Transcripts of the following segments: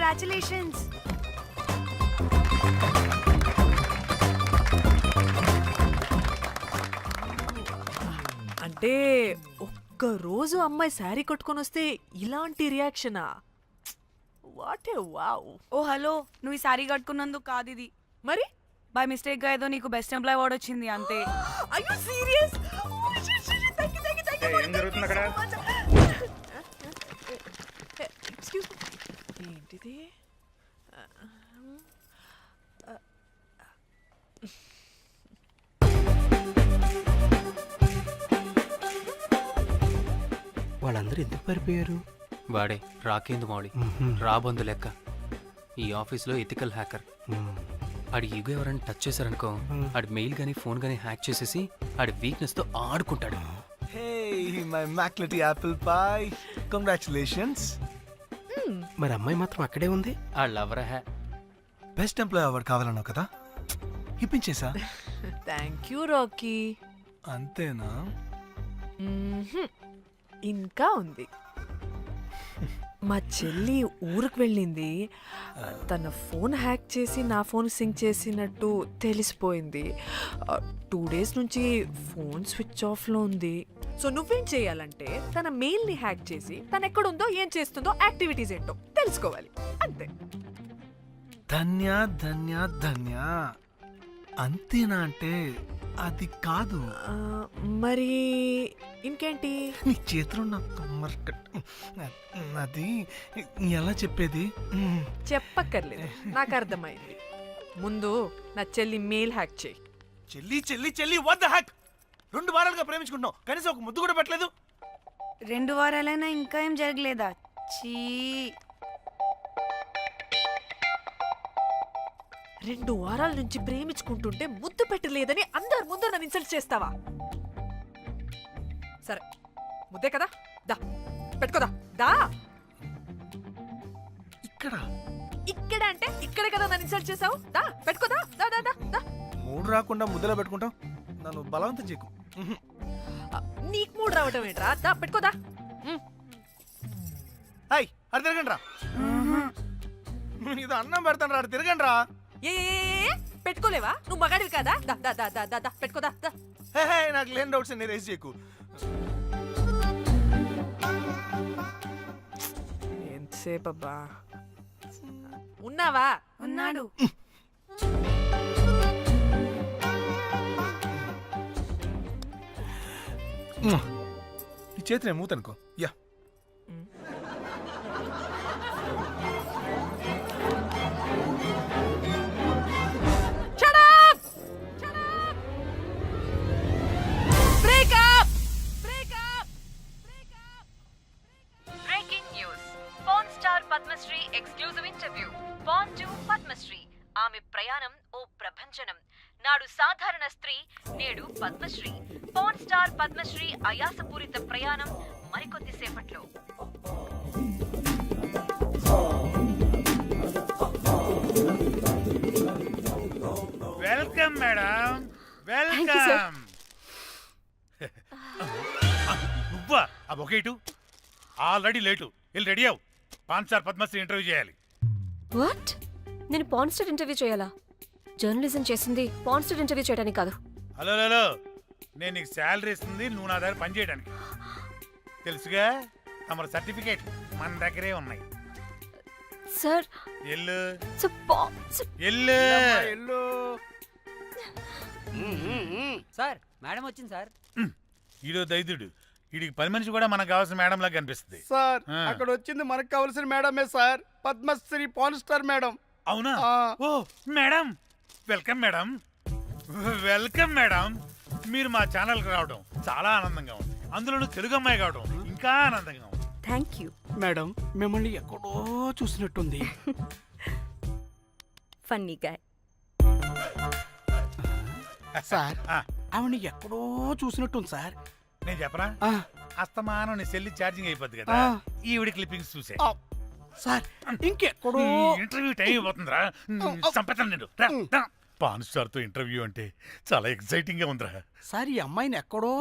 Congratulations. అంటే ఒక్క రోజు అమ్మాయి శారీ కట్టుకొని వస్తే ఇలాంటి రియాక్షనా? What a wow. Oh hello, నువ్వు ఈ సారీ కట్టుకున్నందుకు కాదు ఇది. మరి బై మిస్టేక్ గా ఏదో నీకు బెస్ట్ ఎంప్లాయ్ అవార్డ్ వచ్చింది అంతే. are you serious? ఏం జరుగుతుంది అక్కడ? ఎక్స్క్యూజ్ మీ, ఏంటిది? వాళ్ళందరూ ఎందుకు పారిపోయారు? వాడే రాకేందు మౌళి, రాబందు లెక్క. ఈ ఆఫీస్లో ఎథికల్ హ్యాకర్. ఆడి ఈగో ఎవరైనా టచ్ చేశారనుకో, ఆడి మెయిల్ గానీ ఫోన్ గానీ హ్యాక్ చేసేసి ఆడి వీక్నెస్ తో ఆడుకుంటాడు. Hey, my McLetty apple pie. Congratulations. మరి అమ్మాయి మాత్రం అక్కడే ఉంది. ఆ లవర్ హ్యా బెస్ట్ ఎంప్లాయ్ అవార్డు కావాలన్నావు కదా, ఇప్పించేసా. Thank you Rocky. అంతేనా? ఇంకా ఉంది. మా చెల్లి ఊరికి వెళ్ళింది. తన ఫోన్ హ్యాక్ చేసి నా ఫోన్ సింక్ చేసినట్టు తెలిసిపోయింది. 2 days నుంచి ఫోన్ స్విచ్ ఆఫ్లో ఉంది. సో నువ్వేం చేయాలంటే తన మెయిల్ని హ్యాక్ చేసి తను ఎక్కడుందో, ఏం చేస్తుందో, యాక్టివిటీస్ ఏంటో తెలుసుకోవాలి, అంతే. ధన్య ధన్య ధన్య. అంతేనా అంటే అది కాదు. మరి ఇంకేంటి? నీ చేతిలో అది ఎలా చెప్పేది? చెప్పక్కర్లేదు, నాకు అర్థమైంది. ముందు నా చెల్లి మెయిల్ హ్యాక్ చేయి. చెల్లి చెల్లి చెల్లి వాట్ ద హ్యాక్? 2 వారాలుగా ప్రేమించుకుంటున్నావు, కనీసం ఒక ముద్దు కూడా పెట్టలేదు. 2 వారాలైనా ఇంకా ఏం జరగలేదా? చీ. 2 వారాల నుంచి ప్రేమించుకుంటుంటే ముద్దు పెట్టలేదని అందరి ముందు నన్ను ఇన్సల్ట్ చేస్తావా? సరే, ముద్దే కదా, దా పెట్టుకోదా. దా. ఇక్కడ అంటే ఇక్కడే కదా నన్ను ఇన్సల్ట్ చేసావు. దా పెట్టుకోదా. దా దా దా దా. మూడు రాకుండా ముద్దలో పెట్టుకుంటాం, నన్ను బలవంతం చేయకు. నీకు మూడు రావటం ఏంట్రా? దా పెట్టుకోదా. హాయ్, అది తిరగండి రా. ఇది అన్నం పెడతాను రా, తిరగండి రా. ఏ పెట్టుకోలేవా? నువ్వు మగాడివి కదా. దా దా దా దా దా పెట్టుకోదా. దా. హే, నాకు లేని డౌట్స్ అన్ని రేస్ చేయకు. ఎంతసేపు అబ్బా ఉన్నావా? ఉన్నాడు. ఈ చేతి నేను మూతనుకో. Yeah, breaking news. Pan star Padmashri exclusive interview. Pan to Padmashri. ఆమె ప్రయాణం ఓ ప్రభంజనం. నాడు సాధారణ స్త్రీ, నేడు పద్మశ్రీ. పాన్ స్టార్ పద్మశ్రీ అయాసపూరిత ప్రయాణం మరికొద్దిసేపట్లో. Welcome madam, welcome. నువ్వా? ఆ బొకేటు ఆల్రెడీ లేటు. వెళ్ళి రెడీ అవు, పాన్ స్టార్ పద్మశ్రీ ఇంటర్వ్యూ చేయాలి. వాట్? నేను పాన్ స్టార్ ఇంటర్వ్యూ చేయాలా? జర్నలిజం చేసింది పాన్ స్టార్ ఇంటర్వ్యూ చేయడానికి కాదు. హలో హలో, నేను నీకు శాలరీ ఇస్తుంది నువ్వు నా దగ్గర పని చేయడానికి. తెలుసుగా, తమ సర్టిఫికేట్ మన దగ్గరే ఉన్నాయి. సార్ ఎల్లు ఎల్లు. సార్ మేడం వచ్చింది సార్. ఈడో దైదుడు, వీడికి పని మనిషి కూడా మనకు కావాల్సిన మేడం లాగా కనిపిస్తుంది. సార్ అక్కడ వచ్చింది మనకు కావాల్సిన మేడమే sir, Padmashri pan star madam. అవునా? Oh madam, welcome madam, welcome madam. మీరు మా ఛానల్కి రావడం చాలా ఆనందంగా ఉంది. అందులోనూ తెలుగు అమ్మాయి కావడం ఇంకా ఆనందంగా ఉంది. Thank you. మేడం మిమ్మల్ని ఎక్కడో చూసినట్టుంది. Funny guy. సార్ ఆవిడ ఎక్కడో చూసినట్టుంది సార్. నేను చెప్పనా? అస్తమానం నీ సెల్లి ఛార్జింగ్ అయిపోద్ది కదా, ఈవిడ క్లిప్పింగ్స్ చూసే. సార్ ఇంకెక్కడో ఇంటర్వ్యూ టైం అయిపోతుందిరా, సంపేతాను నేను. పాన్ స్టార్ తో ఇంటర్వ్యూ అంటే చాలా ఎక్సైటింగ్ గా ఉందిరా. సార్ ఈ అమ్మాయిని ఎక్కడో.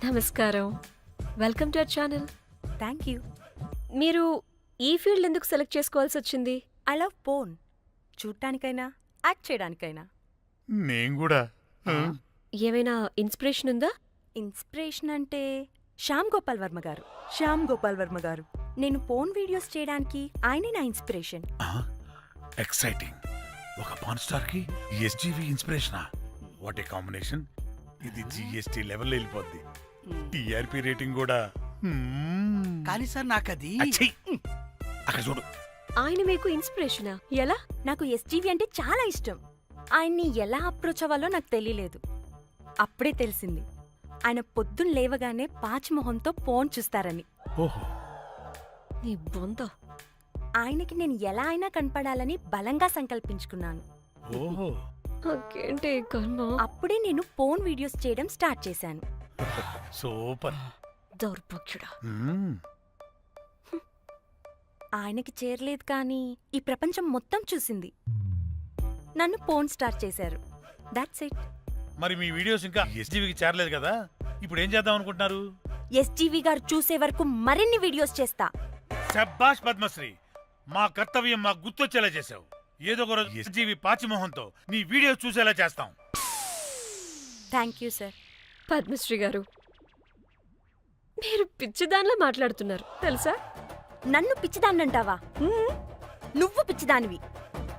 నమస్కారం, welcome to our channel. Thank you. మీరు ఈ ఫీల్డ్ ఎందుకు సెలెక్ట్ చేసుకోవాల్సి వచ్చింది? I love porn. చూడటానికైనా యాక్ట్ చేయడానికైనా. నేను కూడా ఏమైనా ఇన్స్పిరేషన్ ఉందా? ఇన్స్పిరేషన్ అంటే శ్యామ్ గోపాల్ వర్మ గారు. నేను పోన్ వీడియోస్ చేయడానికి ఆయనే నా ఇన్స్పిరేషన్. ఎక్సైటింగ్. ఒక పాన్ స్టార్ కి ఎస్జీవి ఇన్స్పిరేషనా? What a combination. ఇది జిఎస్టీ లెవెల్ వెళ్ళిపోద్ది. టిఆర్పి రేటింగ్ కూడా. కానీ సార్ నాకది అచ్చీ! అక్కడ చూడు. ఆయన మీకు ఇన్స్పిరేషనా? ఎలా? నాకు ఎస్జీవి అంటే చాలా ఇష్టం. ఆయన్ని ఎలా అప్రోచ్ అవ్వాలో నాకు తెలియలేదు. అప్పుడే తెలిసింది ఆయన పొద్దున్న లేవగానే పాచిమొహంతో పోన్ చూస్తారని. ఓహో. నీ బొంద. ఆయనకి నేను ఎలా అయినా కనపడాలని బలంగా సంకల్పించుకున్నాను. ఓహో. నాకేంటి ఈ కర్మ? అప్పుడే నేను పోన్ వీడియోస్ చేయడం స్టార్ట్ చేశాను. సూపర్. దౌర్భాగ్యుడా. ఆయనకి చేరలేదు కానీ ఈ ప్రపంచం మొత్తం చూసింది. నన్ను పోన్ స్టార్ చేశారు. That's it. మరి మీ వీడియోస్ ఇంకా ఎస్జీవికి చేరలేదు కదా, ఇప్పుడు ఏం చేద్దాం అనుకుంటున్నారు? ఎస్జీవి గారు చూసే వరకు మరిన్ని వీడియోస్ చేస్తా. శబ్బాష్ పద్మశ్రీ, మా కర్తవ్యం మాకు గుర్తొచ్చేలా చేసావు. ఏదో ఒక రోజు ఎస్జీవి పాచిమోహంతో నీ వీడియోస్ చూసేలా చేస్తాం. Thank you sir. పద్మశ్రీ గారు, మీరు పిచ్చిదానిలా మాట్లాడుతున్నారు తెలుసా? నన్ను పిచ్చిదాన్నంటావా? నువ్వు పిచ్చిదానివి.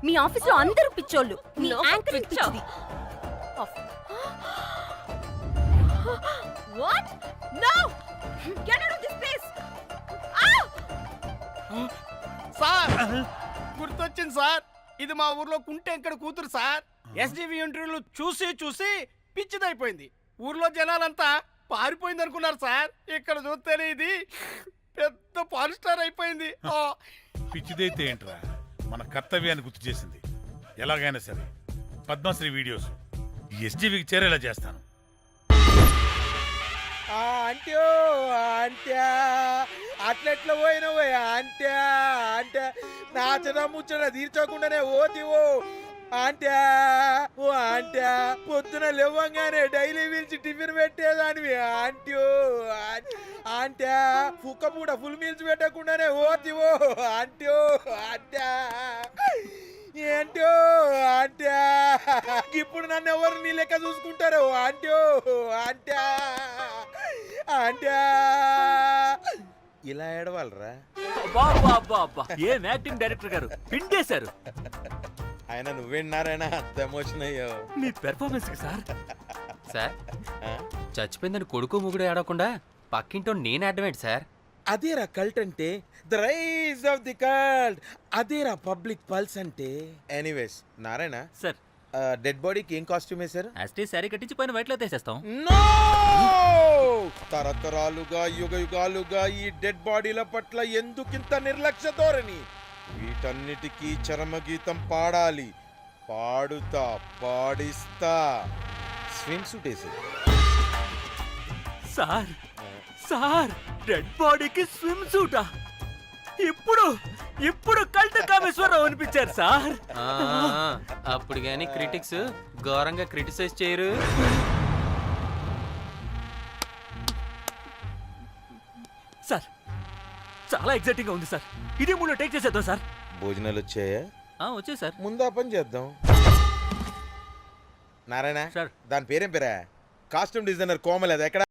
మీ ఆఫీస్లో అందరూ పిచ్చోళ్ళు. మీ నాకు యాంకరింగ్ పిచ్చా? పిచ్చిది. What? No! Get out of this place! Sir గుర్తొచ్చింది సార్. ఇది మా ఊర్లో కుంటెంకడ కూతురు సార్. ఎస్జీవి ఇంటర్వ్యూలు చూసి చూసి పిచ్చిదైపోయింది. ఊర్లో జనాలంతా పారిపోయింది అనుకున్నారు సార్. ఇక్కడ చూస్తేనే ఇది పెద్ద పాన్ స్టార్ అయిపోయింది. పిచ్చిదైతే ఏంట్రా, మన కర్తవ్యాన్ని గుర్తు చేసింది. ఎలాగైనా సరే పద్మశ్రీ వీడియోస్ ఎస్జీవికి చేరేలా చేస్తాను. అంట్యో అంట్యా అట్లెట్లా పోయినవే అంట్యా అంటే నాచన ముచ్చట తీర్చకుండానే ఓతివో అంట్యా. ఓ అంట్యా పొద్దున లేవంగానే డైలీ పిలిచి టిఫిన్ పెట్టేదానివి అంట్యో అంట్యా. కుక్క పూట ఫుల్ మీల్స్ పెట్టకుండానే ఓతివో అంట్యో అంట్యా. ఏంటో అంట్యా ఇప్పుడు నన్ను ఎవరు నీ లెక్క చూసుకుంటారు అంట్యో అంట్యా అంట్యా. ఇలా ఏడవాలరా? ఏం యాక్టింగ్ డైరెక్టర్ గారు పిండేశారు. ఆయన నువ్వేనారాయణ అంత ఎమోషన్ అయ్యో మీ పెర్ఫార్మెన్స్ కి సార్. సార్, చచ్చిపోయిందని కొడుకు ముగుడు ఆడకుండా పక్కింటో నేను ఆడమేంటి సార్? అదేరా కల్ట్ అంటే, the rise of the cult. అదేరా పబ్లిక్ పల్స్ అంటే. ఎనీవేస్ నారాయణ సార్, డెడ్ బాడీకి ఏం కాస్ట్యూమ్ వేశారు? యాస్టీ శారీ కట్టించి పైన వైట్లో తీసేస్తాం. నో! తరతరాలుగా యుగ యుగాలుగా ఈ డెడ్ బాడీల పట్ల ఎందుకింత నిర్లక్ష్య ధోరణి? వీటన్నిటికీ చరమగీతం పాడాలి. పాడుతా, పాడిస్తా. స్విమ్ సూట్ వేసి సార్ సార్, డెడ్ బాడీకి స్విమ్ సూటా? ఇప్పుడు ఇప్పుడు కల్ట్ కామేశ్వరరావు అనిపించారు సార్. అప్పుడు గాని క్రిటిక్స్ ఘోరంగా క్రిటిసైజ్ చేయరు. సార్, చాలా ఎగ్జైటింగ్ గా ఉంది సార్. ఇది మూడు టేక్ చేసేద్దాం సార్. భోజనాలు వచ్చాయా? వచ్చే సార్. ముందా పని చేద్దాం. నారాయణ సార్. దాని పేరేం పేరా? కాస్ట్యూమ్ డిజైనర్ కోమల్ అది ఎక్కడ?